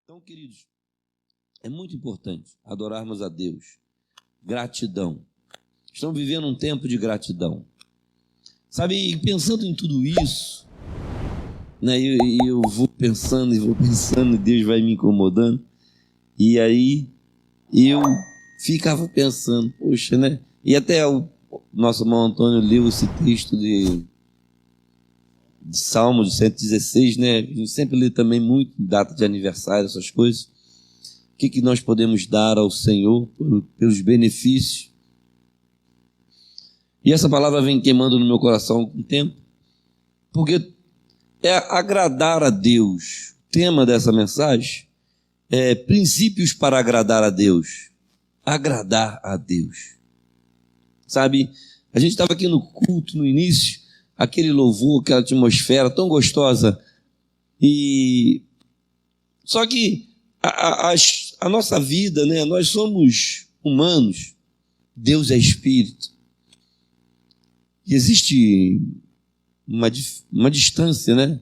Então, queridos, é muito importante adorarmos a Deus. Gratidão. Estamos vivendo um tempo de gratidão. Sabe, e pensando em tudo isso, né, eu vou pensando, e Deus vai me incomodando. E aí eu ficava pensando, poxa, né? E até o nosso irmão Antônio leu esse texto de Salmo de 116, né? A gente sempre lê também muito data de aniversário, essas coisas. O que nós podemos dar ao Senhor pelos benefícios? E essa palavra vem queimando no meu coração há algum tempo, porque é agradar a Deus. O tema dessa mensagem é princípios para agradar a Deus. Agradar a Deus. Sabe, a gente estava aqui no culto, no início, aquele louvor, aquela atmosfera tão gostosa, só que a nossa vida, né, nós somos humanos, Deus é Espírito, e existe uma distância, né,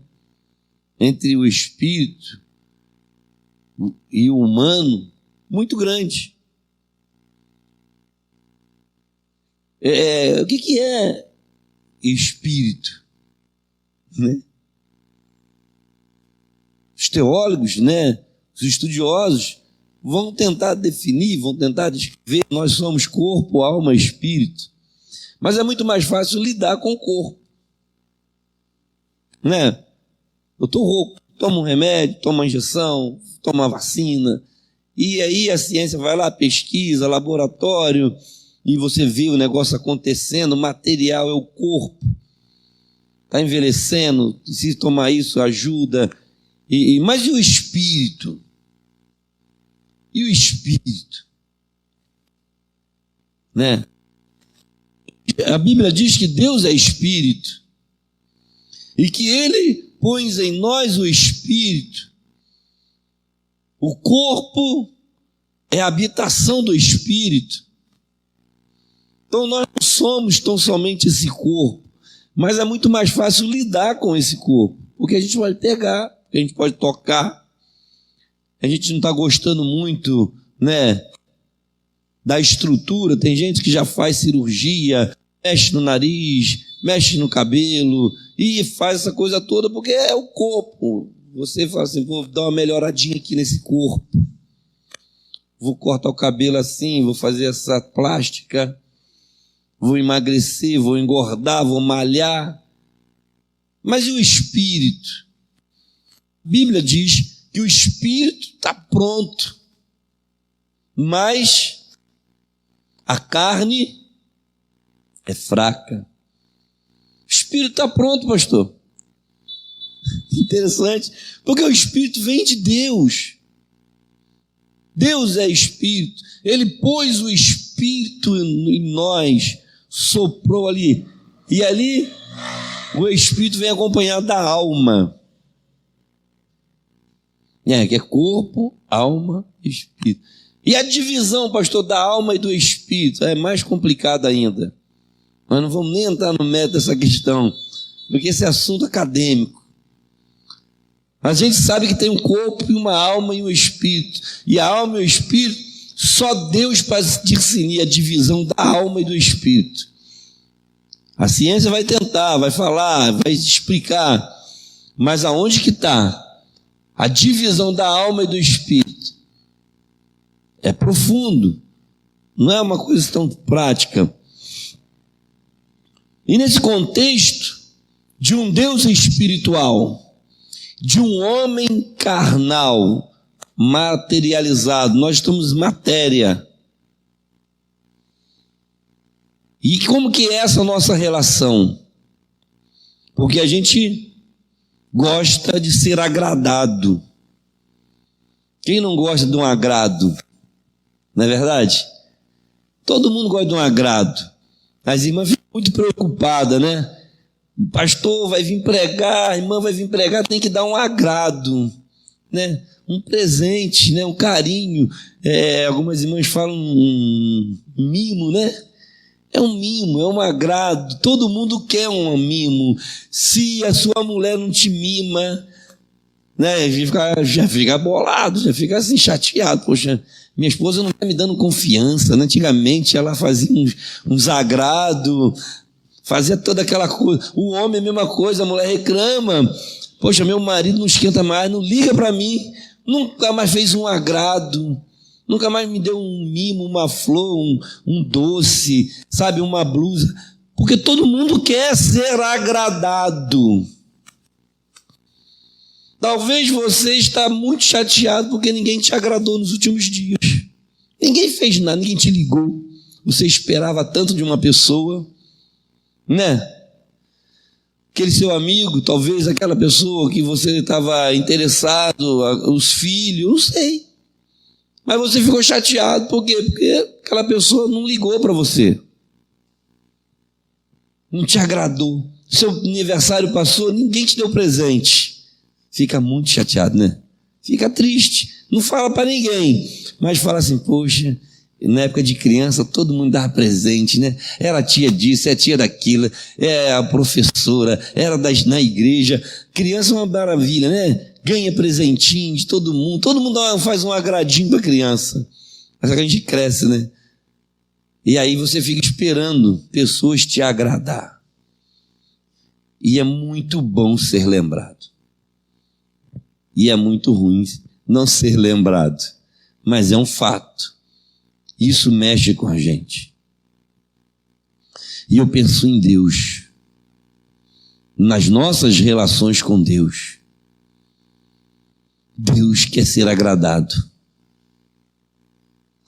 entre o Espírito e o humano muito grande. O que é Espírito, né? Os teólogos, né, os estudiosos vão tentar definir, vão tentar descrever. Nós somos corpo, alma, espírito, mas é muito mais fácil lidar com o corpo, né? Eu estou rouco, tomo um remédio, tomo uma injeção, tomo uma vacina, e aí a ciência vai lá, pesquisa, laboratório, e você vê o negócio acontecendo. O material é o corpo, está envelhecendo, se tomar isso ajuda, mas e o espírito? E o espírito? Né? A Bíblia diz que Deus é espírito, e que Ele põe em nós o espírito. O corpo é a habitação do espírito. Então nós não somos tão somente esse corpo, mas é muito mais fácil lidar com esse corpo, porque a gente pode pegar, a gente pode tocar. A gente não está gostando muito, né, da estrutura. Tem gente que já faz cirurgia, mexe no nariz, mexe no cabelo e faz essa coisa toda porque é o corpo. Você fala assim, vou dar uma melhoradinha aqui nesse corpo, vou cortar o cabelo assim, vou fazer essa plástica, vou emagrecer, vou engordar, vou malhar. Mas e o espírito? A Bíblia diz que o espírito está pronto, mas a carne é fraca. O espírito está pronto, pastor. Interessante, porque o espírito vem de Deus. Deus é espírito. Ele pôs o espírito em nós, soprou ali, e ali o espírito vem acompanhado da alma, que é corpo, alma e espírito. E a divisão, pastor, da alma e do espírito é mais complicada ainda. Nós não vamos nem entrar no mérito dessa questão, porque esse é assunto acadêmico. A gente sabe que tem um corpo e uma alma e um espírito, e a alma e o espírito, só Deus para discernir a divisão da alma e do espírito. A ciência vai tentar, vai falar, vai explicar, mas aonde que está a divisão da alma e do espírito? É profundo, não é uma coisa tão prática. E nesse contexto de um Deus espiritual, de um homem carnal, materializado, nós estamos matéria. E como que é essa nossa relação? Porque a gente gosta de ser agradado. Quem não gosta de um agrado? Não é verdade? Todo mundo gosta de um agrado. As irmãs ficam muito preocupadas, né? O pastor vai vir pregar, a irmã vai vir pregar, tem que dar um agrado, né? Um presente, né? Um carinho. Algumas irmãs falam um mimo, né? É um mimo, é um agrado. Todo mundo quer um mimo. Se a sua mulher não te mima, né? Já fica bolado, já fica assim chateado. Poxa, minha esposa não está me dando confiança, né? Antigamente ela fazia uns agrados, fazia toda aquela coisa. O homem é a mesma coisa, a mulher reclama. Poxa, meu marido não esquenta mais, não liga para mim, nunca mais fez um agrado, nunca mais me deu um mimo, uma flor, um doce, sabe, uma blusa. Porque todo mundo quer ser agradado. Talvez você está muito chateado porque ninguém te agradou nos últimos dias. Ninguém fez nada, ninguém te ligou. Você esperava tanto de uma pessoa, né? Aquele seu amigo, talvez aquela pessoa que você estava interessado, os filhos, não sei. Mas você ficou chateado, por quê? Porque aquela pessoa não ligou para você. Não te agradou. Seu aniversário passou, ninguém te deu presente. Fica muito chateado, né? Fica triste. Não fala para ninguém, mas fala assim, poxa, na época de criança todo mundo dava presente, né? Era a tia disso, é a tia daquilo, é a professora, era na igreja. Criança é uma maravilha, né? Ganha presentinho de todo mundo faz um agradinho para a criança. Mas a gente cresce, né? E aí você fica esperando pessoas te agradar. E é muito bom ser lembrado. E é muito ruim não ser lembrado. Mas é um fato. Isso mexe com a gente. E eu penso em Deus. Nas nossas relações com Deus. Deus quer ser agradado.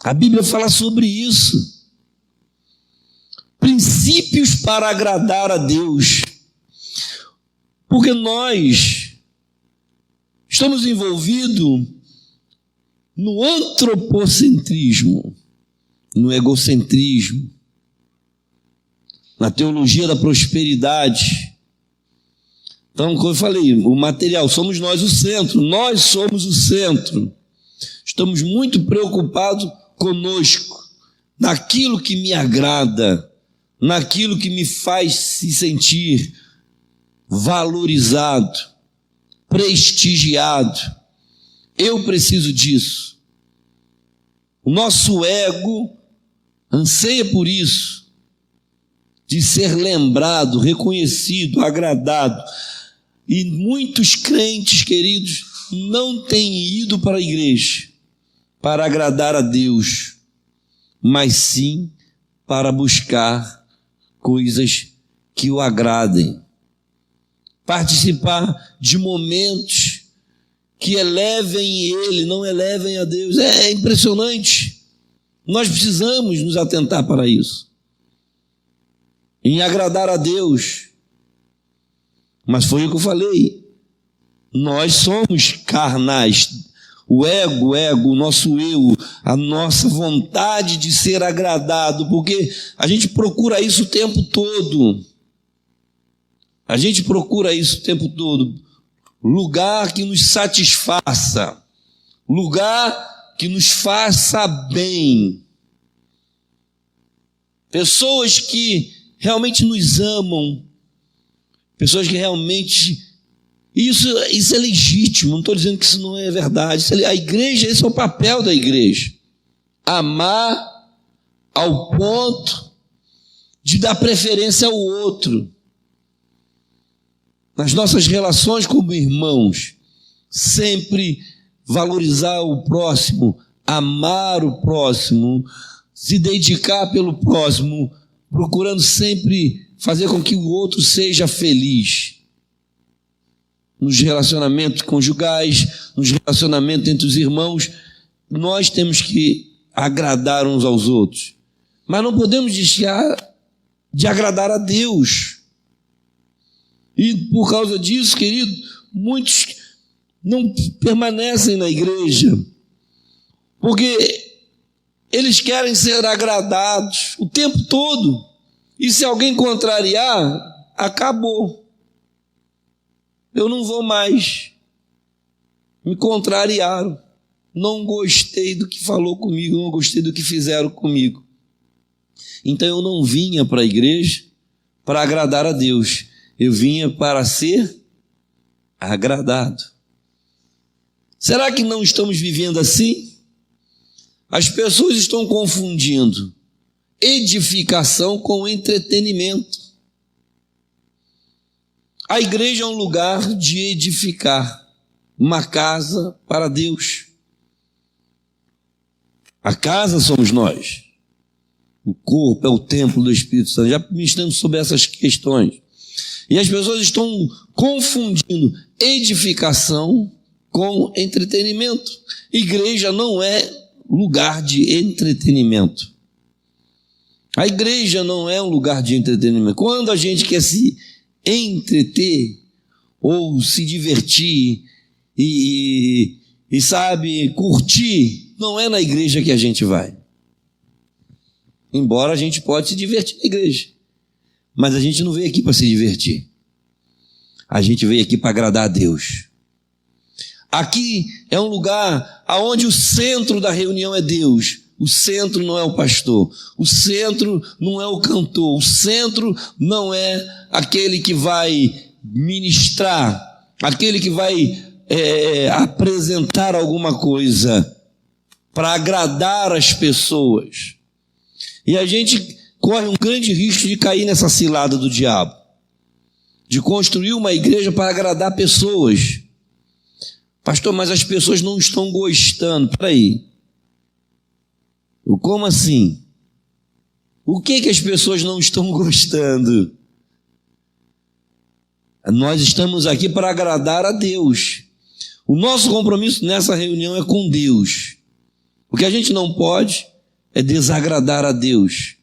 A Bíblia fala sobre isso. Princípios para agradar a Deus. Porque nós estamos envolvidos no antropocentrismo, no egocentrismo, na teologia da prosperidade. Então, como eu falei, o material, somos nós o centro, nós somos o centro. Estamos muito preocupados conosco, naquilo que me agrada, naquilo que me faz se sentir valorizado, prestigiado. Eu preciso disso. O nosso ego anseia por isso, de ser lembrado, reconhecido, agradado. E muitos crentes, queridos, não têm ido para a igreja para agradar a Deus, mas sim para buscar coisas que o agradem. Participar de momentos que elevem ele, não elevem a Deus. É impressionante. Nós precisamos nos atentar para isso. Em agradar a Deus. Mas foi o que eu falei. Nós somos carnais. O ego, o nosso eu, a nossa vontade de ser agradado, porque a gente procura isso o tempo todo. A gente procura isso o tempo todo. Lugar que nos satisfaça. Lugar que nos faça bem. Pessoas que realmente nos amam. Pessoas que realmente... Isso é legítimo, não estou dizendo que isso não é verdade. A igreja, esse é o papel da igreja. Amar ao ponto de dar preferência ao outro. Nas nossas relações como irmãos, sempre valorizar o próximo, amar o próximo, se dedicar pelo próximo, procurando sempre fazer com que o outro seja feliz. Nos relacionamentos conjugais, nos relacionamentos entre os irmãos, nós temos que agradar uns aos outros. Mas não podemos deixar de agradar a Deus. E por causa disso, querido, muitos não permanecem na igreja, porque eles querem ser agradados o tempo todo. E se alguém contrariar, acabou. Eu não vou mais. Me contrariaram. Não gostei do que falou comigo, não gostei do que fizeram comigo. Então eu não vinha para a igreja para agradar a Deus. Eu vinha para ser agradado. Será que não estamos vivendo assim? As pessoas estão confundindo edificação com entretenimento. A igreja é um lugar de edificar, uma casa para Deus. A casa somos nós. O corpo é o templo do Espírito Santo. Já ministrando sobre essas questões. E as pessoas estão confundindo edificação com entretenimento. Igreja não é lugar de entretenimento. A igreja não é um lugar de entretenimento. Quando a gente quer se entreter ou se divertir e sabe, curtir, não é na igreja que a gente vai. Embora a gente pode se divertir na igreja, mas a gente não veio aqui para se divertir. A gente veio aqui para agradar a Deus. Aqui é um lugar onde o centro da reunião é Deus. O centro não é o pastor, o centro não é o cantor, o centro não é aquele que vai ministrar, aquele que vai apresentar alguma coisa para agradar as pessoas. E a gente corre um grande risco de cair nessa cilada do diabo, de construir uma igreja para agradar pessoas. Pastor, mas as pessoas não estão gostando. Peraí. Como assim? O que as pessoas não estão gostando? Nós estamos aqui para agradar a Deus. O nosso compromisso nessa reunião é com Deus. O que a gente não pode é desagradar a Deus.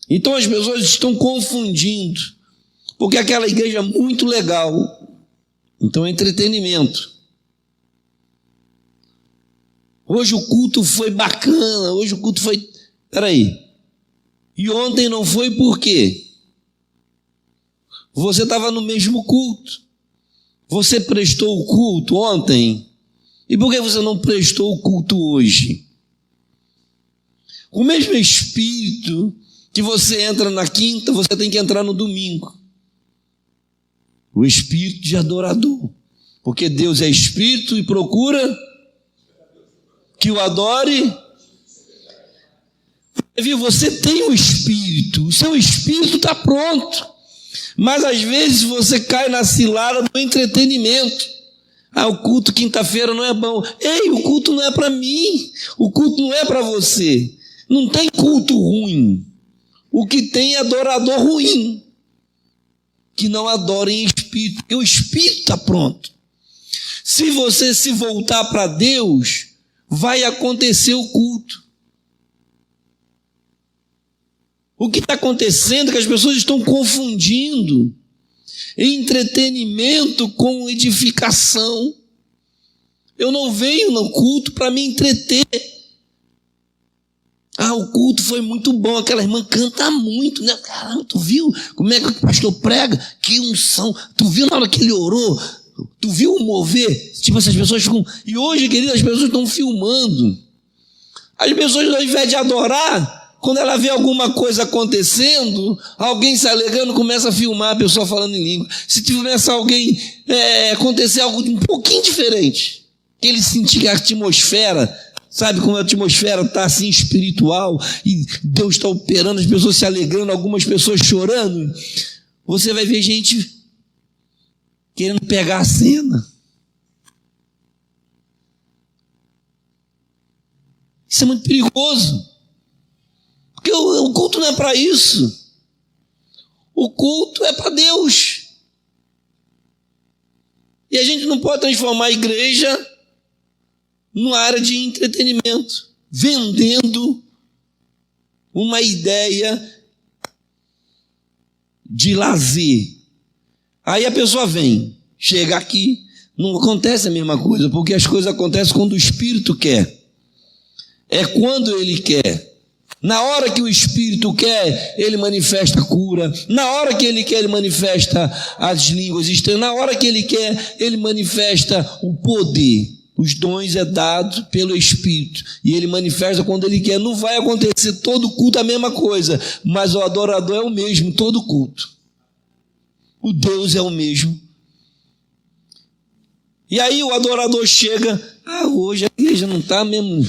Então as pessoas estão confundindo, porque aquela igreja é muito legal, então é entretenimento. Hoje o culto foi bacana, hoje o culto foi... Peraí, e ontem não foi por quê? Você estava no mesmo culto, você prestou o culto ontem, e por que você não prestou o culto hoje? O mesmo espírito que você entra na quinta, você tem que entrar no domingo. O espírito de adorador, porque Deus é espírito e procura que o adore. Você tem o espírito, o seu espírito está pronto, mas às vezes você cai na cilada do entretenimento. O culto quinta-feira não é bom. Ei, o culto não é para mim, o culto não é para você. Não tem culto ruim. O que tem é adorador ruim, que não adora em espírito, porque o espírito está pronto. Se você se voltar para Deus, vai acontecer o culto. O que está acontecendo é que as pessoas estão confundindo entretenimento com edificação. Eu não venho no culto para me entreter. O culto foi muito bom, aquela irmã canta muito, né? Caramba, tu viu como é que o pastor prega? Que unção! Tu viu na hora que ele orou? Tu viu o mover? Tipo, essas pessoas ficam... E hoje, querido, as pessoas estão filmando. As pessoas, ao invés de adorar, quando ela vê alguma coisa acontecendo, alguém se alegrando, começa a filmar a pessoa falando em língua. Se começa alguém acontecer algo um pouquinho diferente, que ele sentir que a atmosfera... Sabe como a atmosfera está assim espiritual e Deus está operando, as pessoas se alegrando, algumas pessoas chorando. Você vai ver gente querendo pegar a cena. Isso é muito perigoso, porque o culto não é para isso. O culto é para Deus. E a gente não pode transformar a igreja numa área de entretenimento, vendendo uma ideia de lazer. Aí a pessoa vem, chega aqui, não acontece a mesma coisa, porque as coisas acontecem quando o Espírito quer. É quando ele quer. Na hora que o Espírito quer, ele manifesta a cura. Na hora que ele quer, ele manifesta as línguas estranhas. Na hora que ele quer, ele manifesta o poder. Os dons é dado pelo Espírito, e ele manifesta quando ele quer. Não vai acontecer todo culto a mesma coisa, mas o adorador é o mesmo, todo culto. O Deus é o mesmo. E aí o adorador chega, Hoje a igreja não está mesmo,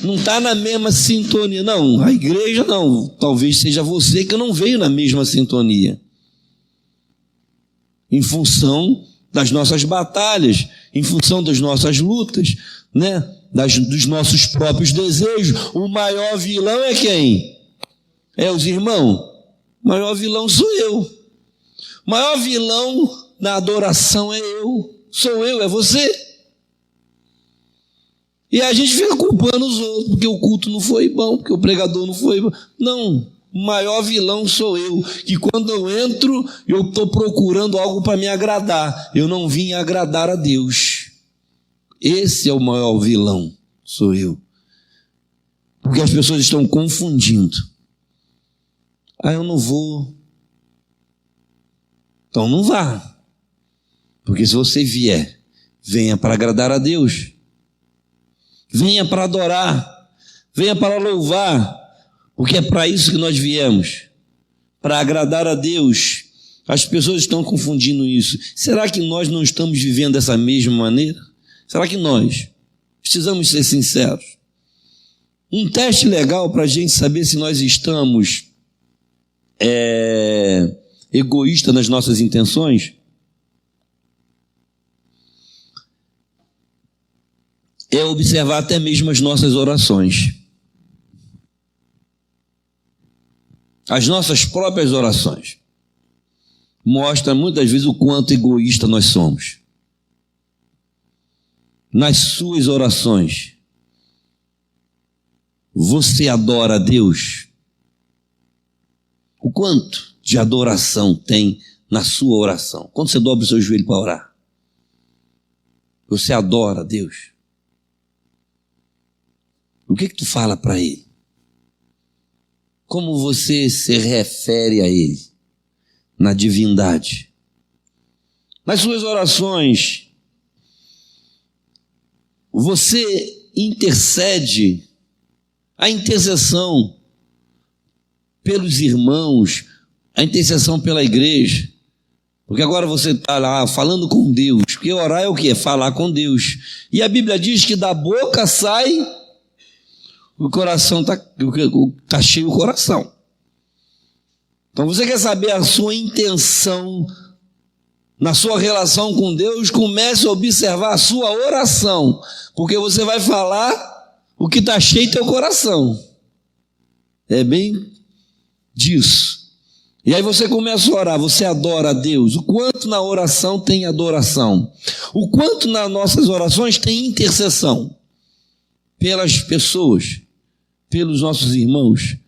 não está na mesma sintonia. Não, a igreja não. Talvez seja você que não veio na mesma sintonia. Em função das nossas batalhas, em função das nossas lutas, né? Dos nossos próprios desejos. O maior vilão é quem? É os irmãos. O maior vilão sou eu. O maior vilão na adoração é eu. Sou eu, é você. E a gente fica culpando os outros, porque o culto não foi bom, porque o pregador não foi bom. Não, o maior vilão sou eu, que quando eu entro, eu estou procurando algo para me agradar. Eu não vim agradar a Deus. Esse é o maior vilão, sou eu. Porque as pessoas estão confundindo. Eu não vou. Então não vá. Porque se você vier, venha para agradar a Deus. Venha para adorar, venha para louvar, porque é para isso que nós viemos, para agradar a Deus. As pessoas estão confundindo isso. Será que nós não estamos vivendo dessa mesma maneira? Será que nós precisamos ser sinceros? Um teste legal para a gente saber se nós estamos egoístas nas nossas intenções é observar até mesmo as nossas orações. As nossas próprias orações mostram muitas vezes o quanto egoísta nós somos. Nas suas orações, você adora a Deus? O quanto de adoração tem na sua oração? Quando você dobra o seu joelho para orar, você adora a Deus? O que tu fala para Ele? Como você se refere a Ele na divindade? Nas suas orações, você intercede, a intercessão pelos irmãos, a intercessão pela igreja, porque agora você está lá falando com Deus, porque orar é o que? É falar com Deus. E a Bíblia diz que da boca sai... O coração está cheio o coração. Então você quer saber a sua intenção na sua relação com Deus? Comece a observar a sua oração, porque você vai falar o que está cheio do teu coração. É bem disso. E aí você começa a orar, você adora a Deus. O quanto na oração tem adoração? O quanto nas nossas orações tem intercessão pelas pessoas, pelos nossos irmãos,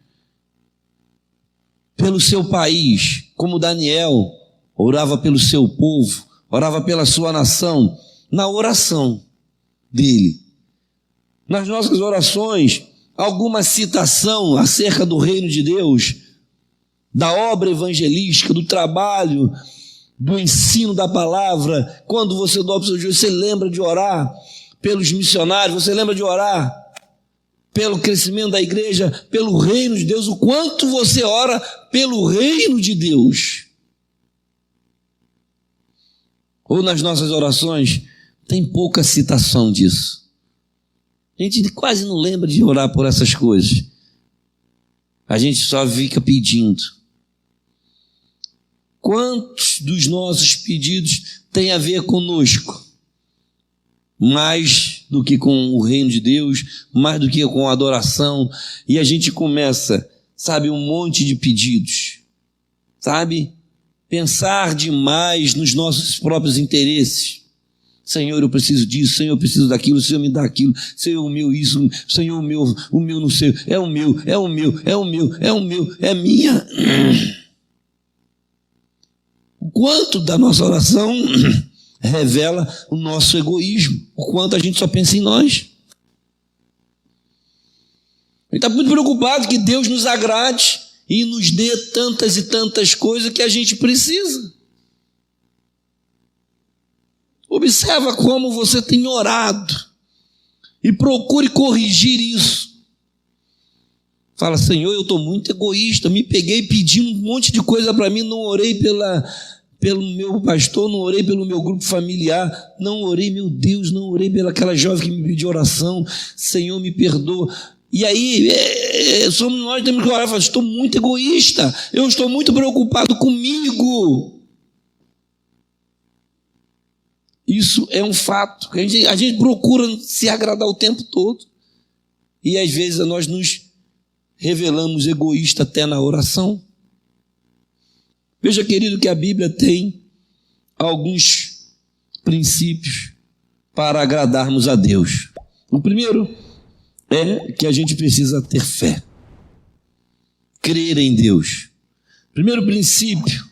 pelo seu país, como Daniel orava pelo seu povo, orava pela sua nação, na oração dele. Nas nossas orações, alguma citação acerca do reino de Deus, da obra evangelística, do trabalho, do ensino da palavra. Quando você dobra o seu joelho, você lembra de orar pelos missionários, você lembra de orar pelo crescimento da igreja, pelo reino de Deus. O quanto você ora pelo reino de Deus? Ou nas nossas orações tem pouca citação disso. A gente quase não lembra de orar por essas coisas. A gente só fica pedindo. Quantos dos nossos pedidos têm a ver conosco? Mais do que com o reino de Deus, mais do que com a adoração. E a gente começa, sabe, um monte de pedidos, sabe? Pensar demais nos nossos próprios interesses. Senhor, eu preciso disso, Senhor, eu preciso daquilo, Senhor, me dá aquilo, Senhor, o meu isso, Senhor, o meu não sei, é o meu, é minha. O quanto da nossa oração revela o nosso egoísmo, o quanto a gente só pensa em nós. A gente está muito preocupado que Deus nos agrade e nos dê tantas e tantas coisas que a gente precisa. Observa como você tem orado e procure corrigir isso. Fala, Senhor, eu estou muito egoísta, me peguei pedindo um monte de coisa para mim, não orei pelo meu pastor, não orei pelo meu grupo familiar, não orei, meu Deus, não orei pelaquela jovem que me pediu oração, Senhor, me perdoa. E aí, somos nós que temos que orar e falar, estou muito egoísta, eu estou muito preocupado comigo. Isso é um fato. A gente procura se agradar o tempo todo. E às vezes nós nos revelamos egoístas até na oração. Veja, querido, que a Bíblia tem alguns princípios para agradarmos a Deus. O primeiro é que a gente precisa ter fé. Crer em Deus. Primeiro princípio,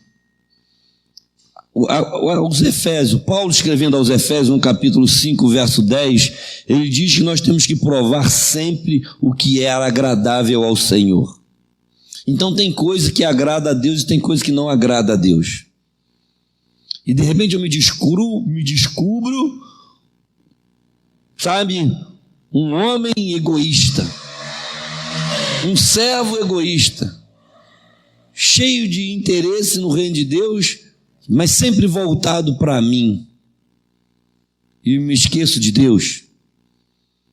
aos Efésios, Paulo escrevendo aos Efésios no capítulo 5, verso 10, ele diz que nós temos que provar sempre o que é agradável ao Senhor. Então tem coisa que agrada a Deus e tem coisa que não agrada a Deus. E de repente eu me descubro, sabe, um homem egoísta, um servo egoísta, cheio de interesse no reino de Deus, mas sempre voltado para mim, e me esqueço de Deus.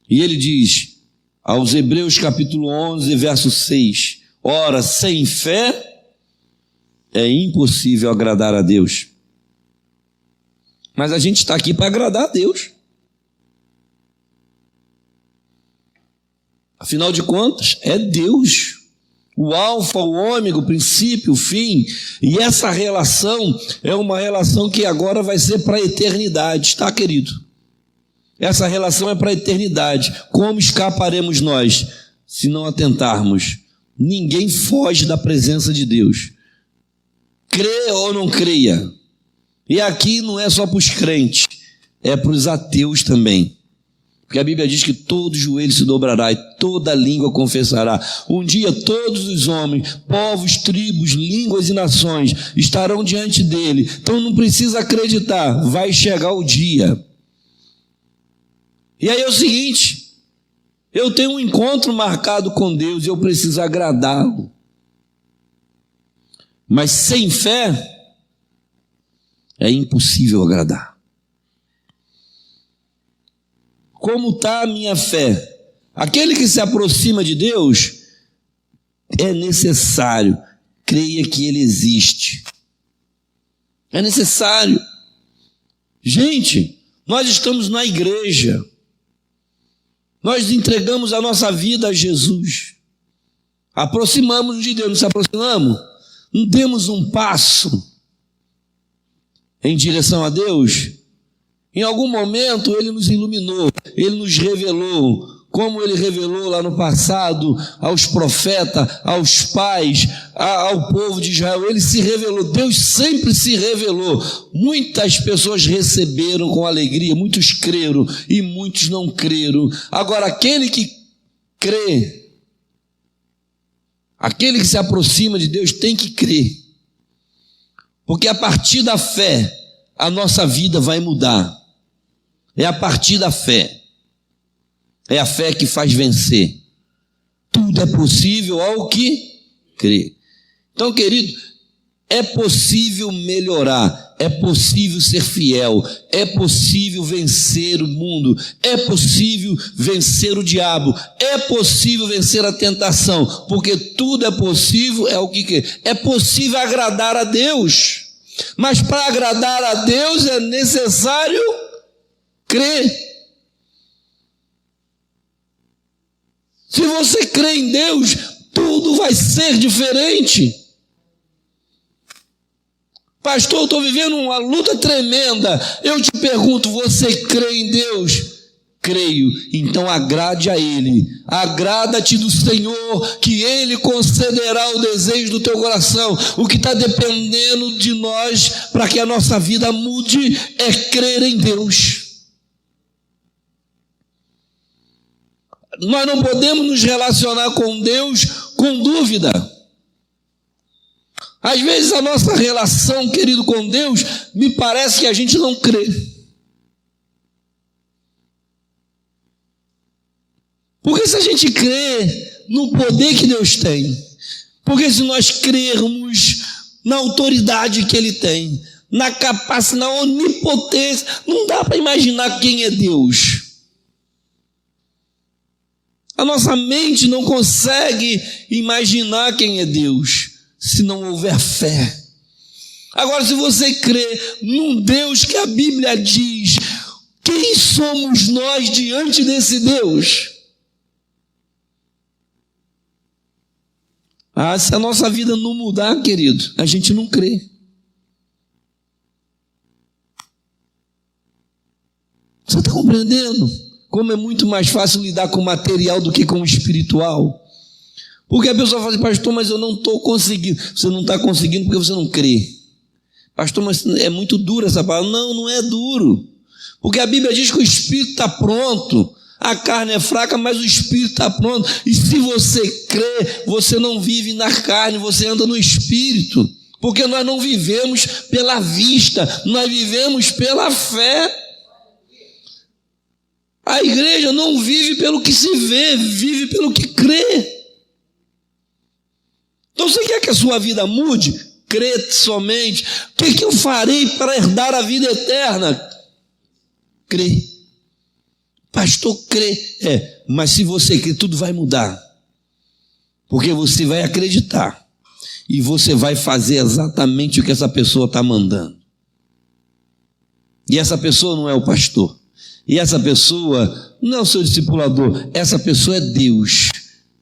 E ele diz, aos Hebreus capítulo 11, verso 6, ora, sem fé é impossível agradar a Deus. Mas a gente está aqui para agradar a Deus. Afinal de contas, é Deus o alfa, o ômega, o princípio, o fim. E essa relação é uma relação que agora vai ser para a eternidade, tá, querido? Essa relação é para a eternidade. Como escaparemos nós se não atentarmos? Ninguém foge da presença de Deus. Creia ou não creia. E aqui não é só para os crentes, é para os ateus também. Porque a Bíblia diz que todo joelho se dobrará e toda língua confessará. Um dia todos os homens, povos, tribos, línguas e nações estarão diante dele. Então não precisa acreditar, vai chegar o dia. E aí é o seguinte, eu tenho um encontro marcado com Deus e eu preciso agradá-lo. Mas sem fé é impossível agradar. Como está a minha fé? Aquele que se aproxima de Deus, é necessário, creia que Ele existe. É necessário. Gente, nós estamos na igreja, nós entregamos a nossa vida a Jesus, aproximamos de Deus, não se aproximamos? Não demos um passo em direção a Deus? Em algum momento Ele nos iluminou, Ele nos revelou, como Ele revelou lá no passado aos profetas, aos pais, ao povo de Israel. Ele se revelou, Deus sempre se revelou. Muitas pessoas receberam com alegria, muitos creram e muitos não creram. Agora aquele que crê, aquele que se aproxima de Deus tem que crer, porque a partir da fé a nossa vida vai mudar. É a partir da fé. É a fé que faz vencer. Tudo é possível ao que crê. Então, querido, é possível melhorar, é possível ser fiel, é possível vencer o mundo, é possível vencer o diabo, é possível vencer a tentação, porque tudo é possível, é o que crê. É possível agradar a Deus, mas para agradar a Deus é necessário crer. Se você crê em Deus, tudo vai ser diferente. Pastor, eu estou vivendo uma luta tremenda. Eu te pergunto, você crê em Deus? Creio, então agrade a Ele. Agrada-te do Senhor, que Ele concederá o desejo do teu coração. O que está dependendo de nós para que a nossa vida mude é crer em Deus. Nós não podemos nos relacionar com Deus com dúvida. Às vezes a nossa relação, querido, com Deus, me parece que a gente não crê. Porque se a gente crê no poder que Deus tem, porque se nós crermos na autoridade que Ele tem, na capacidade, na onipotência. Não dá para imaginar quem é Deus. A nossa mente não consegue imaginar quem é Deus se não houver fé. Agora, se você crê num Deus que a Bíblia diz, quem somos nós diante desse Deus? Se a nossa vida não mudar, querido, a gente não crê. Você está compreendendo como é muito mais fácil lidar com o material do que com o espiritual? Porque a pessoa fala assim, pastor, mas eu não estou conseguindo. Você não está conseguindo porque você não crê. Pastor, mas é muito duro essa palavra. Não, não é duro. Porque a Bíblia diz que o espírito está pronto. A carne é fraca, mas o espírito está pronto. E se você crê, você não vive na carne, você anda no espírito. Porque nós não vivemos pela vista, nós vivemos pela fé. A igreja não vive pelo que se vê, vive pelo que crê. Então você quer que a sua vida mude? Crê somente. O que eu farei para herdar a vida eterna? Crê. Pastor, crê. Mas se você crê, tudo vai mudar. Porque você vai acreditar. E você vai fazer exatamente o que essa pessoa está mandando. E essa pessoa não é o pastor. E essa pessoa não é o seu discipulador. Essa pessoa é Deus.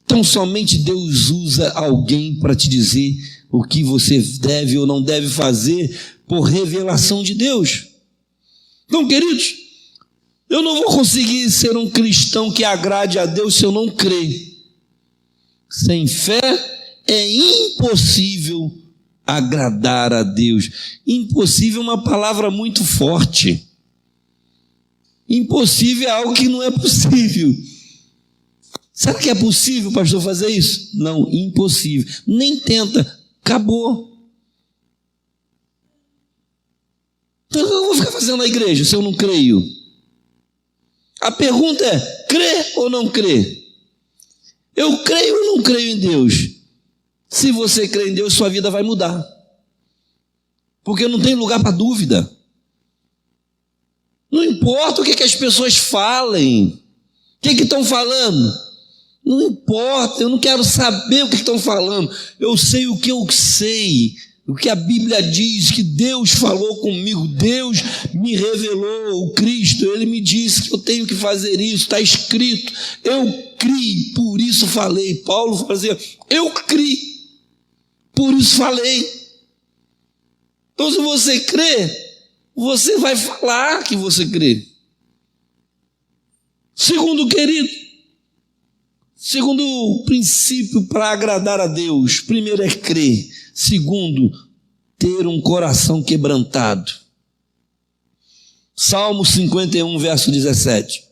Então somente Deus usa alguém para te dizer o que você deve ou não deve fazer por revelação de Deus. Então, queridos, eu não vou conseguir ser um cristão que agrade a Deus se eu não crer. Sem fé é impossível agradar a Deus. Impossível é uma palavra muito forte. Impossível é algo que não é possível. Será que é possível, pastor, fazer isso? Não, impossível. Nem tenta, acabou. Então eu vou ficar fazendo na igreja se eu não creio? A pergunta é, crê ou não crê? Eu creio ou não creio em Deus? Se você crê em Deus, sua vida vai mudar. Porque não tem lugar para dúvida. Não importa o que as pessoas falem. O que estão falando? Não importa, eu não quero saber o que estão falando. Eu sei o que eu sei. O que a Bíblia diz, que Deus falou comigo. Deus me revelou o Cristo. Ele me disse que eu tenho que fazer isso. Está escrito. Eu criei, por isso falei. Paulo fazia, eu criei, por isso falei. Então, se você crê, você vai falar que você crê. Segundo princípio para agradar a Deus, primeiro é crer. Segundo, ter um coração quebrantado. Salmo 51, verso 17.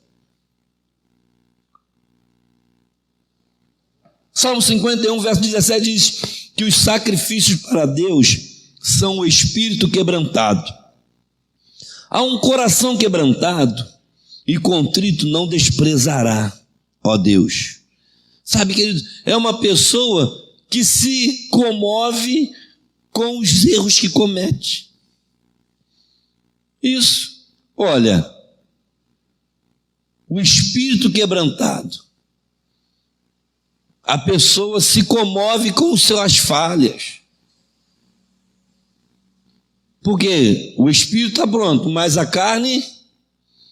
Salmo 51, verso 17 diz que os sacrifícios para Deus são o espírito quebrantado. Há um coração quebrantado e contrito não desprezará, ó Deus. Sabe, querido, é uma pessoa que se comove com os erros que comete. Isso. Olha, o espírito quebrantado, a pessoa se comove com as suas falhas. Porque o espírito está pronto, mas a carne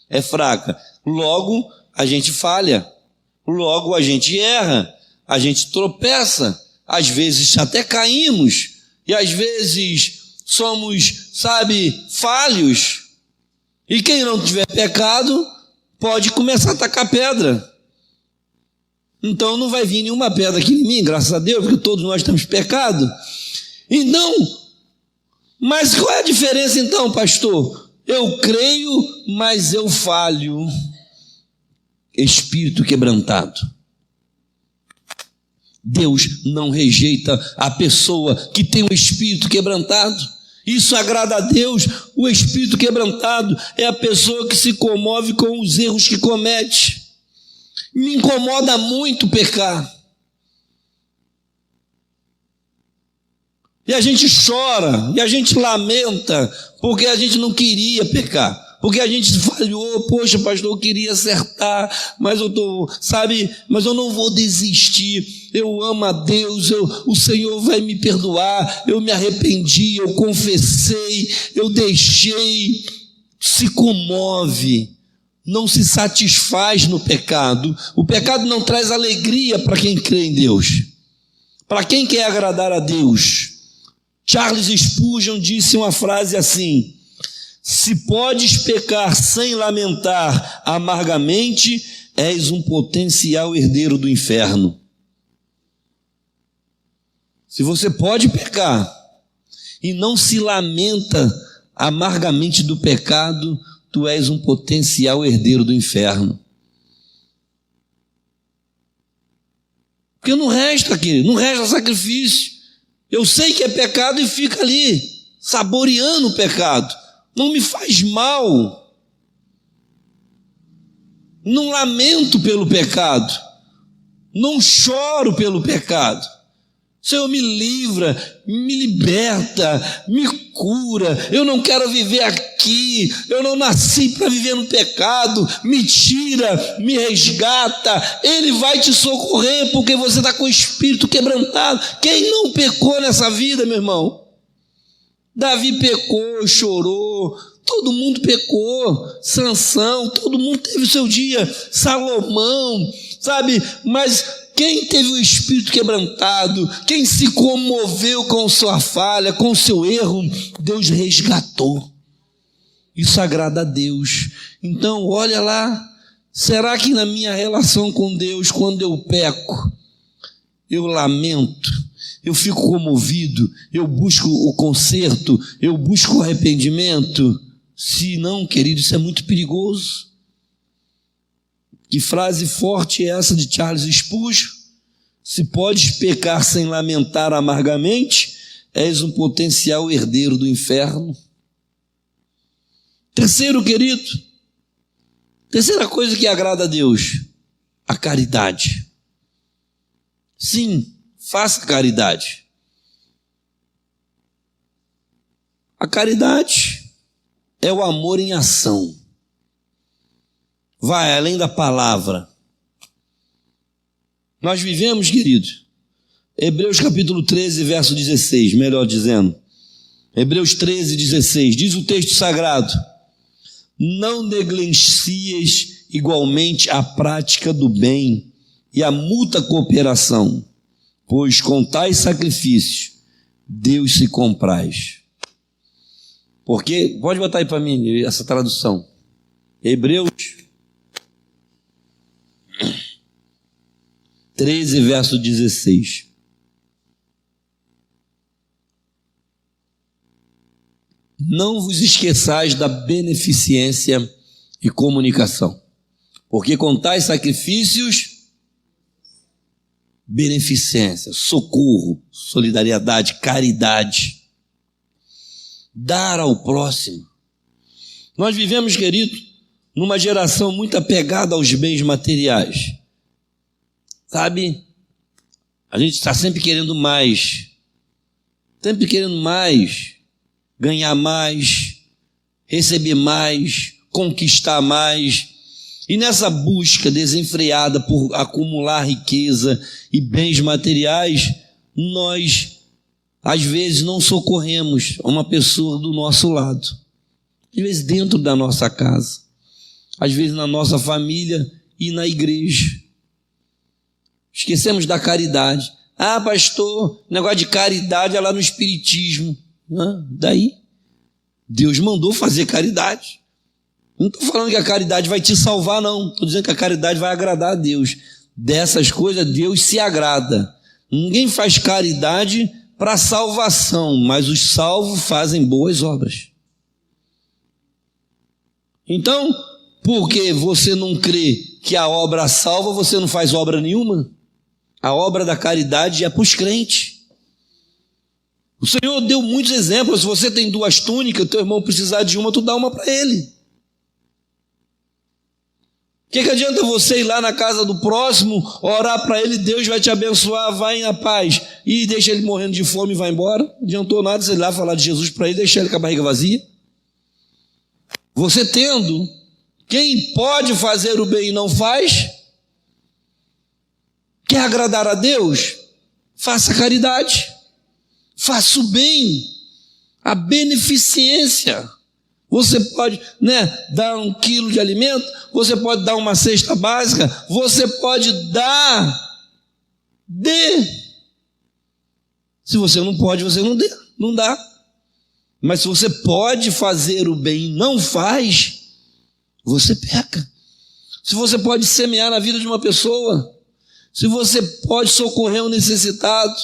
é fraca. Logo, a gente falha. Logo, a gente erra. A gente tropeça. Às vezes até caímos. E às vezes somos, falhos. E quem não tiver pecado, pode começar a tacar pedra. Então não vai vir nenhuma pedra aqui em mim, graças a Deus, porque todos nós temos pecado. Então, mas qual é a diferença então, pastor? Eu creio, mas eu falho. Espírito quebrantado. Deus não rejeita a pessoa que tem o espírito quebrantado. Isso agrada a Deus. O espírito quebrantado é a pessoa que se comove com os erros que comete. Me incomoda muito pecar. E a gente chora, e a gente lamenta, porque a gente não queria pecar. Porque a gente falhou, poxa, pastor, eu queria acertar, mas mas eu não vou desistir. Eu amo a Deus, o Senhor vai me perdoar. Eu me arrependi, eu confessei, eu deixei. Se comove, não se satisfaz no pecado. O pecado não traz alegria para quem crê em Deus, para quem quer agradar a Deus. Charles Spurgeon disse uma frase assim: se podes pecar sem lamentar amargamente, és um potencial herdeiro do inferno. Se você pode pecar e não se lamenta amargamente do pecado, tu és um potencial herdeiro do inferno. Porque não resta, querido, não resta sacrifício. Eu sei que é pecado e fica ali, saboreando o pecado. Não me faz mal. Não lamento pelo pecado. Não choro pelo pecado. Senhor, me livra, me liberta, me cura. Eu não quero viver aqui. Eu não nasci para viver no pecado. Me tira, me resgata. Ele vai te socorrer porque você está com o espírito quebrantado. Quem não pecou nessa vida, meu irmão? Davi pecou, chorou. Todo mundo pecou. Sansão, todo mundo teve o seu dia. Salomão, sabe? Mas quem teve o espírito quebrantado, quem se comoveu com sua falha, com seu erro, Deus resgatou. Isso agrada a Deus. Então, olha lá, será que na minha relação com Deus, quando eu peco, eu lamento, eu fico comovido, eu busco o conserto, eu busco o arrependimento? Se não, querido, isso é muito perigoso. Que frase forte é essa de Charles Spurgeon? Se podes pecar sem lamentar amargamente, és um potencial herdeiro do inferno. Terceiro, querido, terceira coisa que agrada a Deus, a caridade. Sim, faça caridade. A caridade é o amor em ação. Vai além da palavra. Nós vivemos, querido, Hebreus capítulo 13, verso 16, melhor dizendo, Hebreus 13, 16, diz o texto sagrado: não negligencies igualmente a prática do bem e a mútua cooperação, pois com tais sacrifícios Deus se compraz. Porque, pode botar aí para mim essa tradução, Hebreus 13, verso 16. Não vos esqueçais da beneficência e comunicação, porque com tais sacrifícios, beneficência, socorro, solidariedade, caridade, dar ao próximo. Nós vivemos, querido, numa geração muito apegada aos bens materiais. Sabe, a gente está sempre querendo mais, ganhar mais, receber mais, conquistar mais. E nessa busca desenfreada por acumular riqueza e bens materiais, nós, às vezes, não socorremos uma pessoa do nosso lado. Às vezes dentro da nossa casa, às vezes na nossa família e na igreja. Esquecemos da caridade. Ah, pastor, negócio de caridade é lá no espiritismo. Daí, Deus mandou fazer caridade. Não estou falando que a caridade vai te salvar, não. Estou dizendo que a caridade vai agradar a Deus. Dessas coisas, Deus se agrada. Ninguém faz caridade para salvação, mas os salvos fazem boas obras. Então, porque você não crê que a obra salva, você não faz obra nenhuma? A obra da caridade é para os crentes. O Senhor deu muitos exemplos. Se você tem 2 túnicas, teu irmão precisar de uma, tu dá uma para ele. O que adianta você ir lá na casa do próximo, orar para ele, Deus vai te abençoar, vai na paz, e deixa ele morrendo de fome e vai embora? Não adiantou nada você ir lá falar de Jesus para ele, deixar ele com a barriga vazia. Você tendo quem pode fazer o bem e não faz, quer agradar a Deus? Faça caridade, faça o bem, a beneficência. Você pode, dar 1 quilo de alimento, você pode dar uma cesta básica, você pode dê. Se você não pode, você não dá. Mas se você pode fazer o bem e não faz, você peca. Se você pode semear na vida de uma pessoa, se você pode socorrer um necessitado,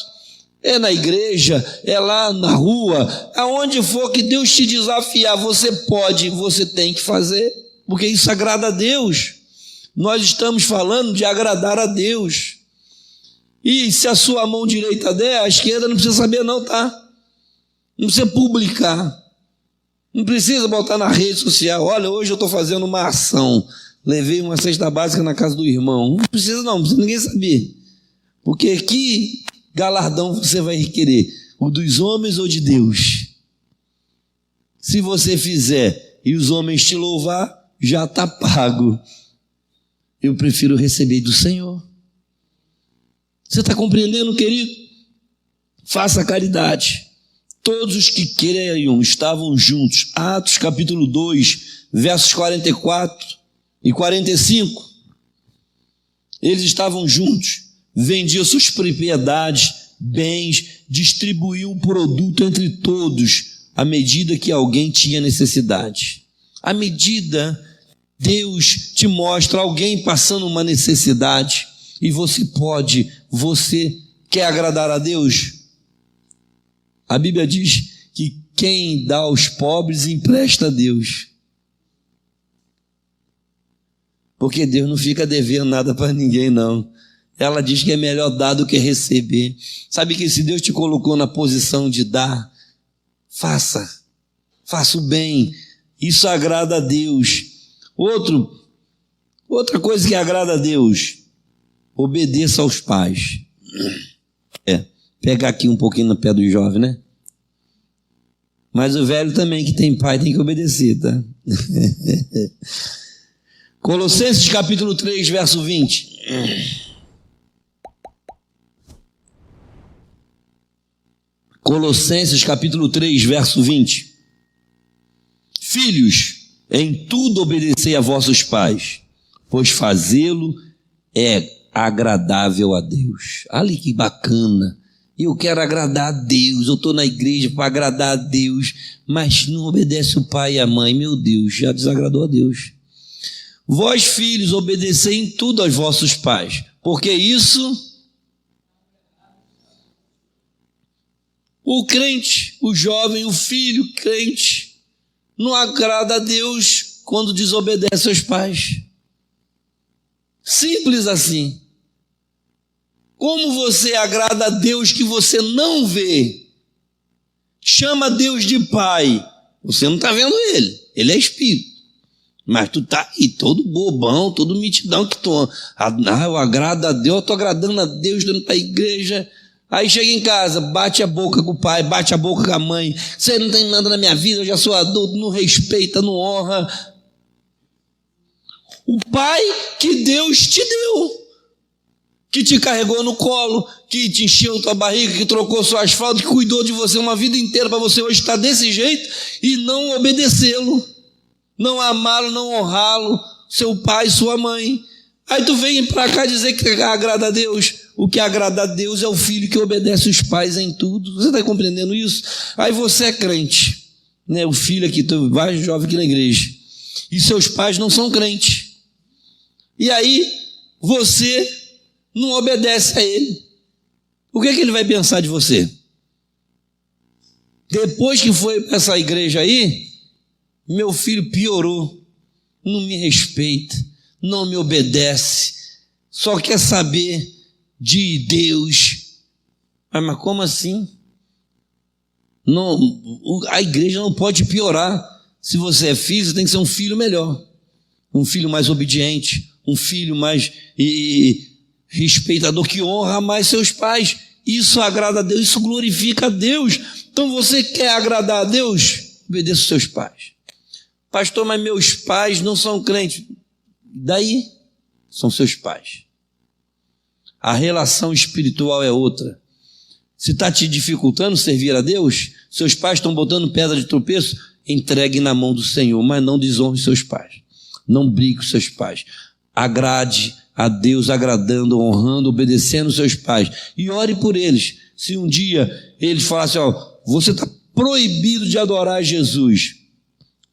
é na igreja, é lá na rua, aonde for que Deus te desafiar, você pode, você tem que fazer, porque isso agrada a Deus. Nós estamos falando de agradar a Deus. E se a sua mão direita der, a esquerda não precisa saber não, tá? Não precisa publicar, não precisa botar na rede social, olha, hoje eu estou fazendo uma ação, levei uma cesta básica na casa do irmão. Não precisa ninguém saber, porque que galardão você vai requerer? O dos homens ou de Deus? Se você fizer e os homens te louvar, já está pago. Eu prefiro receber do Senhor. Você está compreendendo, querido? Faça caridade. Todos os que creiam estavam juntos. Atos capítulo 2, versos 44 e 45. Eles estavam juntos, vendiam suas propriedades, bens, distribuíam o produto entre todos, à medida que alguém tinha necessidade. À medida, Deus te mostra alguém passando uma necessidade, e você quer agradar a Deus? A Bíblia diz que quem dá aos pobres empresta a Deus. Porque Deus não fica devendo nada para ninguém, não. Ela diz que é melhor dar do que receber. Sabe que se Deus te colocou na posição de dar, faça o bem. Isso agrada a Deus. Outra coisa que agrada a Deus, obedeça aos pais. Pegar aqui um pouquinho no pé do jovem, né? Mas o velho também, que tem pai, tem que obedecer, tá? Colossenses capítulo 3, verso 20. Colossenses capítulo 3, verso 20. Filhos, em tudo obedecei a vossos pais, pois fazê-lo é agradável a Deus. Olha que bacana. Eu quero agradar a Deus, eu estou na igreja para agradar a Deus, mas não obedece o pai e a mãe. Meu Deus, já desagradou a Deus. Vós, filhos, obedecei em tudo aos vossos pais, porque isso, o crente, o jovem, o filho crente, não agrada a Deus quando desobedece aos pais. Simples assim. Como você agrada a Deus que você não vê? Chama Deus de pai. Você não está vendo ele é espírito. Mas tu está aí todo bobão, todo mitidão que tu... eu agrado a Deus, eu estou agradando a Deus, dando para a igreja. Aí chega em casa, bate a boca com o pai, bate a boca com a mãe. Você não tem nada na minha vida, eu já sou adulto, não respeita, não honra. O pai que Deus te deu, que te carregou no colo, que te encheu tua barriga, que trocou suas fraldas, que cuidou de você uma vida inteira para você hoje estar desse jeito e não obedecê-lo, não amá-lo, não honrá-lo, seu pai, sua mãe. Aí tu vem para cá dizer que agrada a Deus. O que agrada a Deus é o filho que obedece os pais em tudo. Você está compreendendo isso? Aí você é crente, né? O filho aqui, tu vai jovem aqui na igreja, e seus pais não são crentes. E aí você não obedece a ele. O que é que ele vai pensar de você? Depois que foi para essa igreja aí, meu filho piorou, não me respeita, não me obedece, só quer saber de Deus. Mas como assim? Não, a igreja não pode piorar. Se você é filho, você tem que ser um filho melhor, um filho mais obediente, um filho mais respeitador, que honra mais seus pais. Isso agrada a Deus, isso glorifica a Deus. Então você quer agradar a Deus? Obedeça os seus pais. Pastor, mas meus pais não são crentes. Daí, são seus pais. A relação espiritual é outra. Se está te dificultando servir a Deus, seus pais estão botando pedra de tropeço, entregue na mão do Senhor, mas não desonre seus pais. Não brigue com seus pais. Agrade a Deus, agradando, honrando, obedecendo seus pais. E ore por eles. Se um dia eles falassem, você está proibido de adorar Jesus.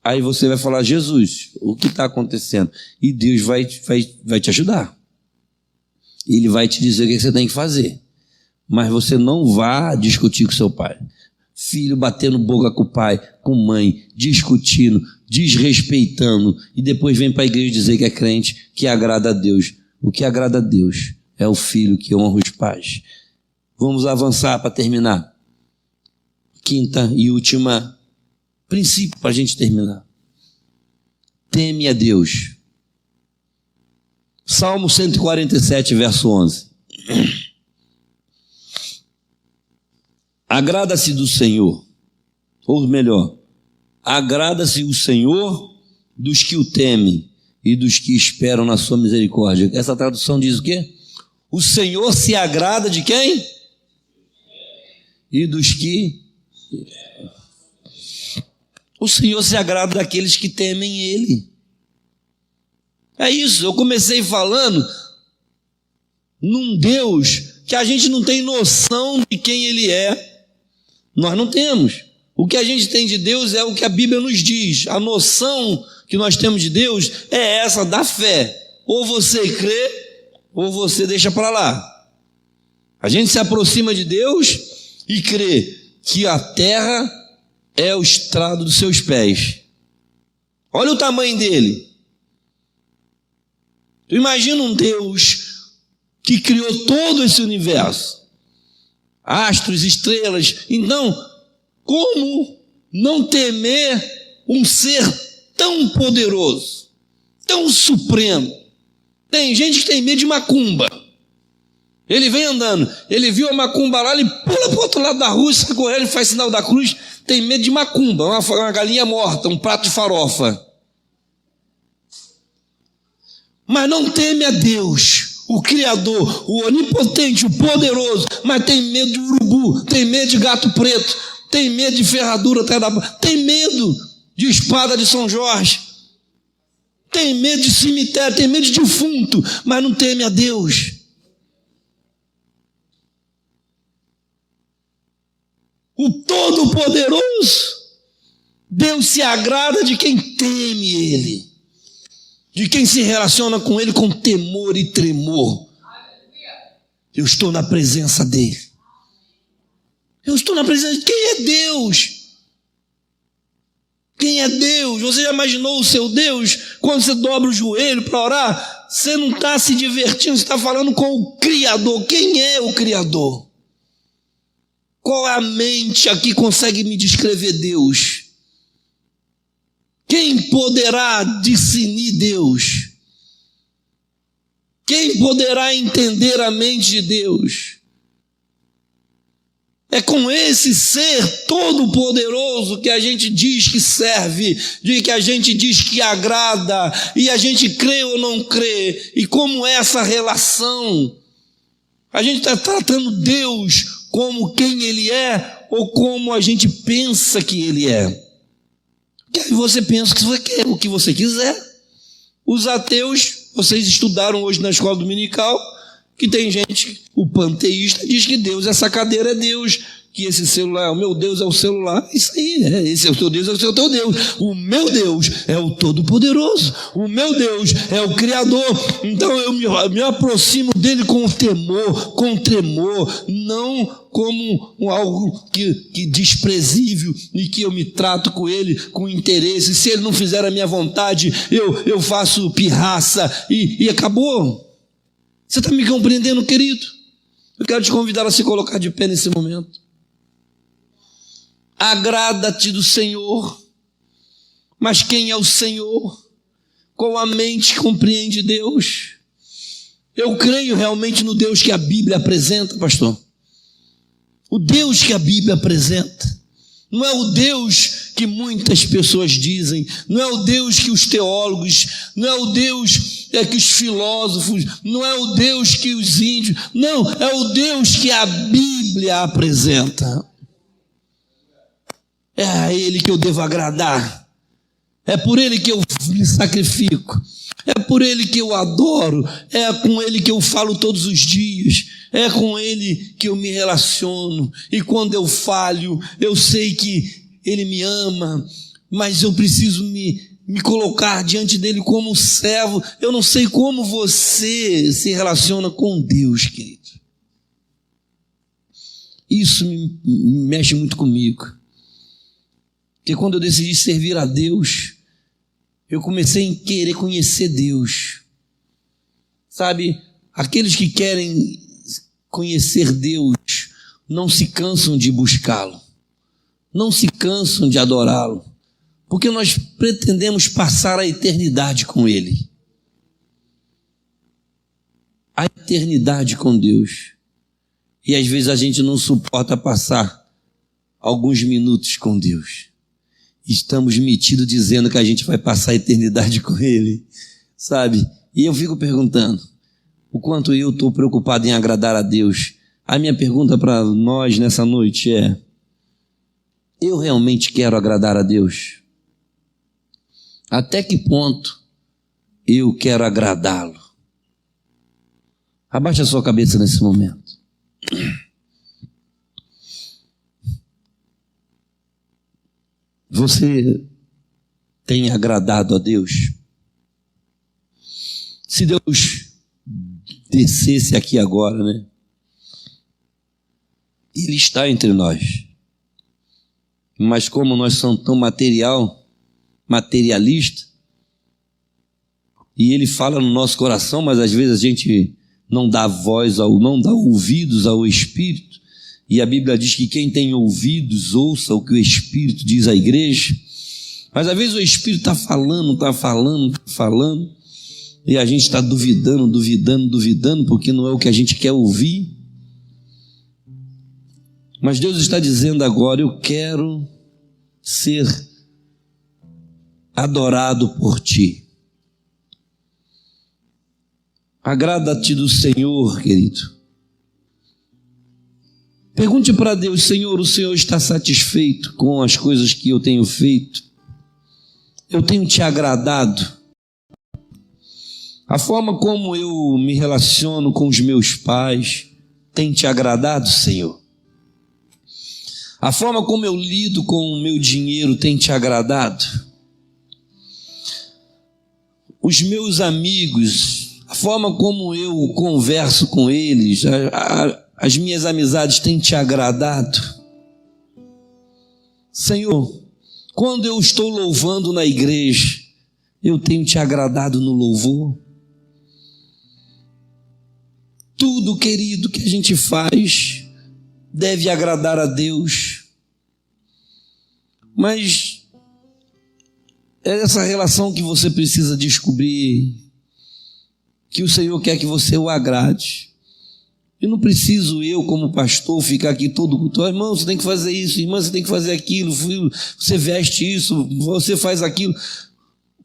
Aí você vai falar, Jesus, o que está acontecendo? E Deus vai te ajudar. Ele vai te dizer o que você tem que fazer. Mas você não vá discutir com seu pai. Filho batendo boca com o pai, com mãe, discutindo, desrespeitando, e depois vem para a igreja dizer que é crente, que agrada a Deus. O que agrada a Deus é o filho que honra os pais. Vamos avançar para terminar. Quinta e última princípio para a gente terminar. Teme a Deus. Salmo 147, verso 11. Agrada-se do Senhor, ou melhor, agrada-se o Senhor dos que o temem e dos que esperam na sua misericórdia. Essa tradução diz o quê? O Senhor se agrada de quem? E dos que... O Senhor se agrada daqueles que temem Ele. É isso, eu comecei falando num Deus que a gente não tem noção de quem Ele é. Nós não temos. O que a gente tem de Deus é o que a Bíblia nos diz. A noção que nós temos de Deus é essa da fé. Ou você crê, ou você deixa para lá. A gente se aproxima de Deus e crê que a terra é o estrado dos seus pés. Olha o tamanho dele. Tu imagina um Deus que criou todo esse universo. Astros, estrelas. Então, como não temer um ser tão poderoso, tão supremo? Tem gente que tem medo de macumba. Ele vem andando, ele viu a macumba lá, ele pula para o outro lado da rua, sai correndo, faz sinal da cruz. Tem medo de macumba, uma galinha morta, um prato de farofa. Mas não teme a Deus, o Criador, o onipotente, o poderoso, mas tem medo de urubu, tem medo de gato preto, tem medo de ferradura atrás da... tem medo de espada de São Jorge, tem medo de cemitério, tem medo de defunto, mas não teme a Deus. O Todo-Poderoso, Deus se agrada de quem teme Ele, de quem se relaciona com Ele com temor e tremor. Eu estou na presença dEle. Eu estou na presença de quem é Deus? Quem é Deus? Você já imaginou o seu Deus? Quando você dobra o joelho para orar, você não está se divertindo, você está falando com o Criador. Quem é o Criador? Qual é a mente aqui que consegue me descrever Deus? Quem poderá discernir Deus? Quem poderá entender a mente de Deus? É com esse ser todo-poderoso que a gente diz que serve, de que a gente diz que agrada, e a gente crê ou não crê. E como é essa relação? A gente está tratando Deus como quem Ele é ou como a gente pensa que Ele é. Que aí você pensa que você quer o que você quiser. Os ateus, vocês estudaram hoje na escola dominical, que tem gente, o panteísta diz que Deus, essa cadeira é Deus, que esse celular, o meu Deus é o celular. Isso aí, esse é o teu Deus, esse é o teu Deus. O meu Deus é o Todo-Poderoso, o meu Deus é o Criador. Então eu me aproximo dele com temor, com tremor, não como algo que desprezível, e que eu me trato com ele com interesse. Se ele não fizer a minha vontade, eu faço pirraça e acabou. Você está me compreendendo, querido? Eu quero te convidar a se colocar de pé nesse momento. Agrada-te do Senhor. Mas quem é o Senhor? Qual a mente compreende Deus? Eu creio realmente no Deus que a Bíblia apresenta, pastor. O Deus que a Bíblia apresenta. Não é o Deus que muitas pessoas dizem, não é o Deus que os teólogos, não é o Deus que os filósofos, não é o Deus que os índios, não, é o Deus que a Bíblia apresenta. É a Ele que eu devo agradar, é por Ele que eu me sacrifico, é por Ele que eu adoro, é com Ele que eu falo todos os dias, é com Ele que eu me relaciono, e quando eu falho, eu sei que Ele me ama, mas eu preciso me colocar diante dEle como servo. Eu não sei como você se relaciona com Deus, querido. Isso me mexe muito comigo, porque quando eu decidi servir a Deus, eu comecei a querer conhecer Deus. Sabe, aqueles que querem conhecer Deus não se cansam de buscá-lo, não se cansam de adorá-lo, porque nós pretendemos passar a eternidade com Ele. A eternidade com Deus. E às vezes a gente não suporta passar alguns minutos com Deus. Estamos metidos dizendo que a gente vai passar a eternidade com Ele, sabe? E eu fico perguntando, o quanto eu estou preocupado em agradar a Deus. A minha pergunta para nós nessa noite é: eu realmente quero agradar a Deus? Até que ponto eu quero agradá-lo? Abaixa a sua cabeça nesse momento. Você tem agradado a Deus? Se Deus descesse aqui agora, né? Ele está entre nós. Mas como nós somos tão materialista, e Ele fala no nosso coração, mas às vezes a gente não dá voz, não dá ouvidos ao Espírito. E a Bíblia diz que quem tem ouvidos, ouça o que o Espírito diz à igreja. Mas às vezes o Espírito está falando, e a gente está duvidando, porque não é o que a gente quer ouvir. Mas Deus está dizendo agora: eu quero ser adorado por Ti. Agrada-te do Senhor, querido. Pergunte para Deus: Senhor, o Senhor está satisfeito com as coisas que eu tenho feito? Eu tenho Te agradado? A forma como eu me relaciono com os meus pais tem Te agradado, Senhor? A forma como eu lido com o meu dinheiro tem Te agradado? Os meus amigos, a forma como eu converso com eles, as minhas amizades têm Te agradado? Senhor, quando eu estou louvando na igreja, eu tenho Te agradado no louvor? Tudo, querido, que a gente faz deve agradar a Deus. Mas é essa relação que você precisa descobrir, que o Senhor quer que você o agrade. E não preciso eu, como pastor, ficar aqui todo culto: irmão, você tem que fazer isso, irmã, você tem que fazer aquilo, você veste isso, você faz aquilo.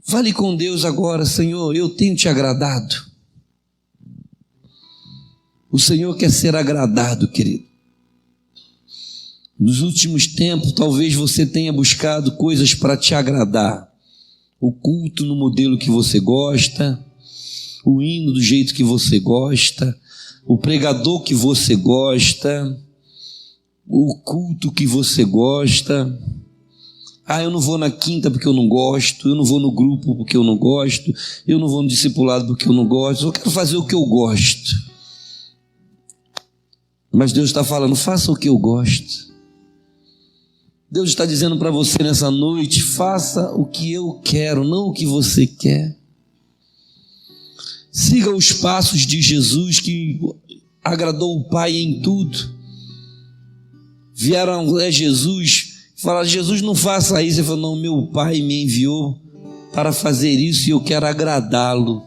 Fale com Deus agora: Senhor, eu tenho Te agradado? O Senhor quer ser agradado, querido. Nos últimos tempos, talvez você tenha buscado coisas para te agradar. O culto no modelo que você gosta, o hino do jeito que você gosta, o pregador que você gosta, o culto que você gosta. Eu não vou na quinta porque eu não gosto, eu não vou no grupo porque eu não gosto, eu não vou no discipulado porque eu não gosto, eu quero fazer o que eu gosto. Mas Deus está falando: faça o que eu gosto. Deus está dizendo para você nessa noite: faça o que eu quero, não o que você quer. Siga os passos de Jesus, que agradou o Pai em tudo. Vieram a Jesus, falaram: Jesus, não faça isso. Ele falou: não, meu Pai me enviou para fazer isso e eu quero agradá-lo.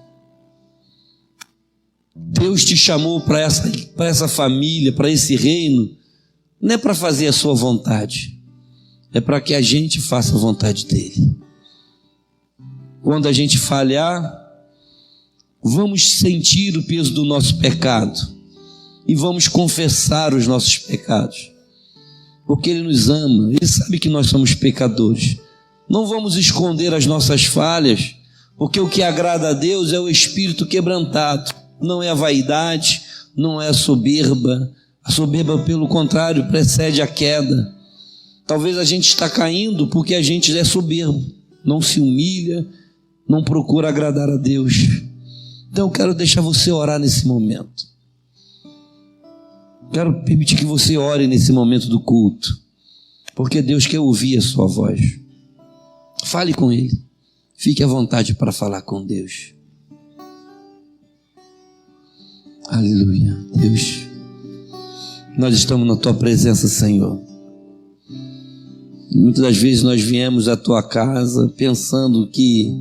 Deus te chamou para essa família, para esse reino, não é para fazer a sua vontade, é para que a gente faça a vontade dele. Quando a gente falhar, vamos sentir o peso do nosso pecado e vamos confessar os nossos pecados, porque ele nos ama, ele sabe que nós somos pecadores. Não vamos esconder as nossas falhas, porque o que agrada a Deus é o espírito quebrantado, não é a vaidade, não é a soberba. A soberba, pelo contrário, precede a queda. Talvez a gente está caindo porque a gente é soberbo, não se humilha, não procura agradar a Deus. Então eu quero deixar você orar nesse momento. Quero permitir que você ore nesse momento do culto, porque Deus quer ouvir a sua voz. Fale com Ele, fique à vontade para falar com Deus. Aleluia. Deus, nós estamos na Tua presença, Senhor. Muitas das vezes nós viemos à Tua casa pensando que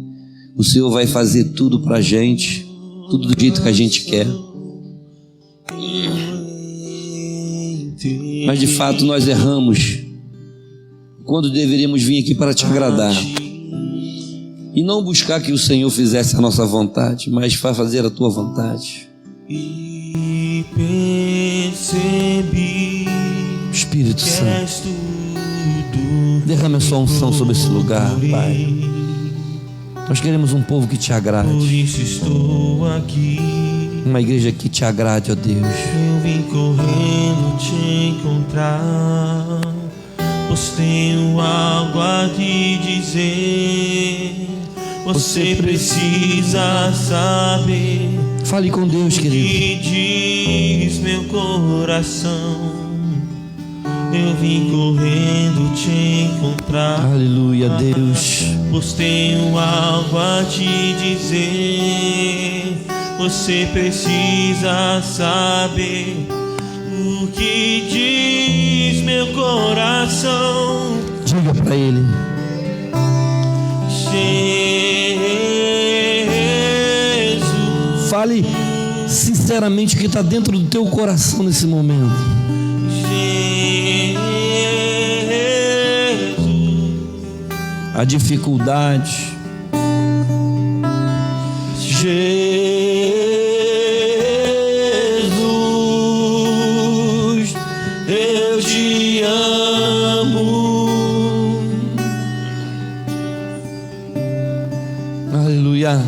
o Senhor vai fazer tudo para a gente, tudo do jeito que a gente quer. Mas de fato nós erramos quando deveríamos vir aqui para Te agradar e não buscar que o Senhor fizesse a nossa vontade, mas para fazer a Tua vontade. E percebi, Espírito Santo, derrame a sua unção sobre esse lugar, Pai. Nós queremos um povo que Te agrade, por isso estou aqui. uma igreja que Te agrade, ó Deus. Eu vim correndo Te encontrar, pois tenho algo a Te dizer. Você precisa saber. Fale com Deus, querido. Que diz meu coração. Eu vim correndo Te encontrar. Aleluia, Deus. Pois tenho algo a Te dizer. Você precisa saber o que diz meu coração. Diga para Ele. Jesus. Fale sinceramente o que está dentro do teu coração nesse momento. Jesus. A dificuldade. Jesus, eu Te amo. Aleluia.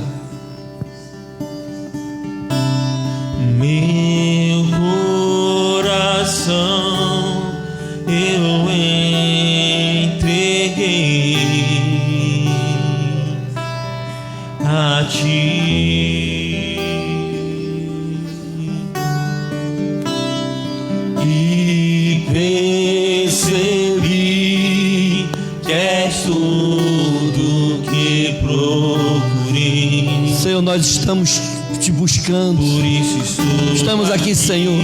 Meu coração eu entreguei a Ti. E percebi que és tudo que procurei. Senhor, nós estamos Te buscando. Por isso estou Estamos aqui, Senhor.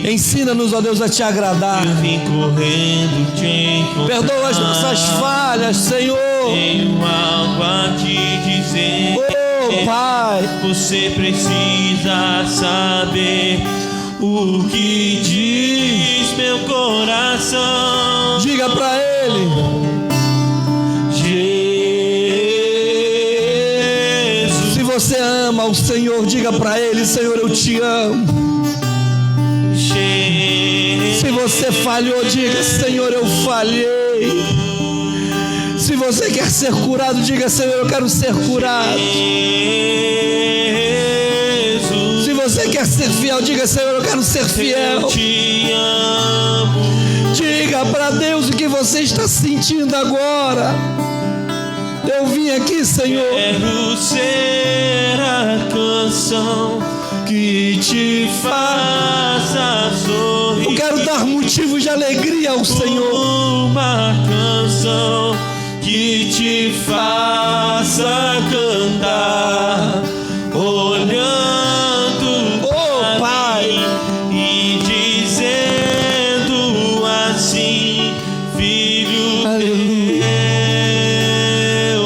Ensina-nos, ó Deus, a Te agradar. Eu vim correndo Te encontrar. Perdoa as nossas falhas, Senhor. Tenho algo a Te dizer. Oh, Pai. Você precisa saber o que diz meu coração. Diga para Ele. Jesus. Se você ama o Senhor, diga para Ele: Senhor, eu Te amo. Se você falhou, diga: Senhor, eu falhei. Se você quer ser curado, diga: Senhor, eu quero ser curado. Se você quer ser fiel, diga: Senhor, eu quero ser fiel. Eu Te amo. Diga para Deus o que você está sentindo agora. Eu vim aqui, Senhor. Quero ser a canção que Te faça sorrir. Eu quero dar motivos de alegria ao Senhor. Uma canção que Te faça cantar, olhando Oh, Pai. e dizendo assim: Filho Aleluia. meu,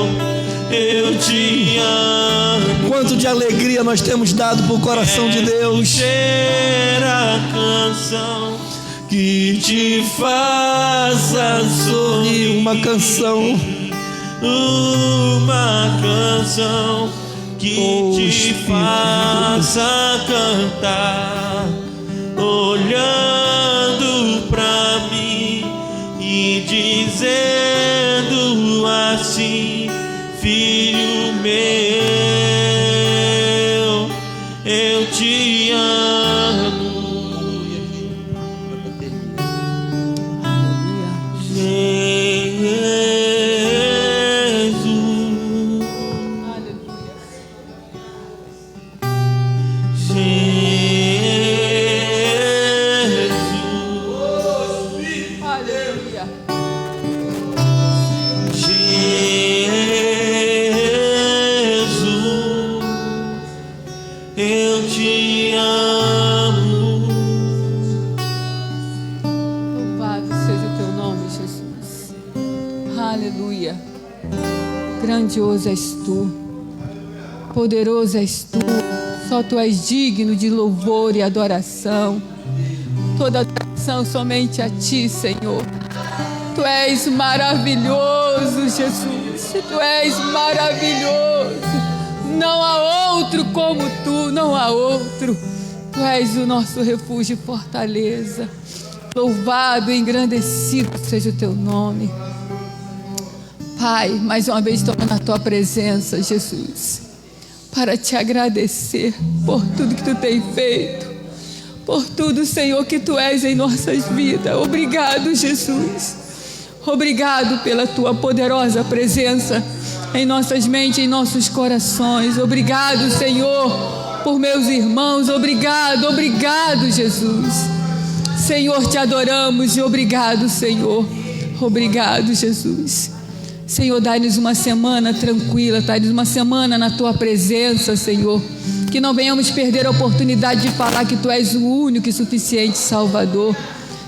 eu Te nós temos dado para o coração de Deus. Ser a canção que te faça sorrir. Uma canção Que Oh, te Espírito faça cantar, olhando pra mim e dizendo assim: filho meu, eu te amo. Grandioso és tu, poderoso és tu, só tu és digno de louvor e adoração. Toda adoração somente a ti, Senhor. Tu és maravilhoso, Jesus. Tu és maravilhoso. Não há outro como tu, não há outro. Tu és o nosso refúgio e fortaleza. Louvado e engrandecido seja o teu nome. Pai, mais uma vez estamos na tua presença, Jesus, para te agradecer por tudo que tu tem feito, por tudo, Senhor, que tu és em nossas vidas. Obrigado, Jesus. Obrigado pela tua poderosa presença em nossas mentes, em nossos corações. Obrigado, Senhor, por meus irmãos. Obrigado, obrigado, Jesus. Senhor, te adoramos e obrigado, Senhor. Obrigado, Jesus. Senhor, dai-nos uma semana tranquila, dai-nos uma semana na tua presença, Senhor. Que não venhamos perder a oportunidade de falar que tu és o único e suficiente Salvador.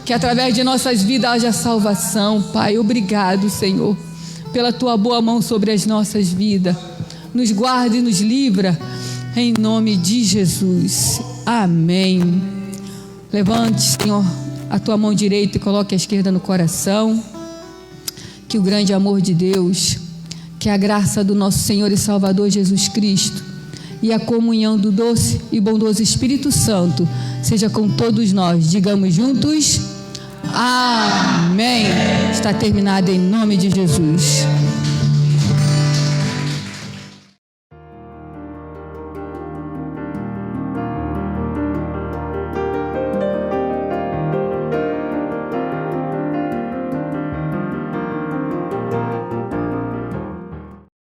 Que através de nossas vidas haja salvação, Pai. Obrigado, Senhor, pela tua boa mão sobre as nossas vidas. Nos guarda e nos livra, em nome de Jesus. Amém. Levante, Senhor, a tua mão direita e coloque a esquerda no coração. Que o grande amor de Deus, que a graça do nosso Senhor e Salvador Jesus Cristo e a comunhão do doce e bondoso Espírito Santo seja com todos nós. Digamos juntos: amém. Está terminado em nome de Jesus.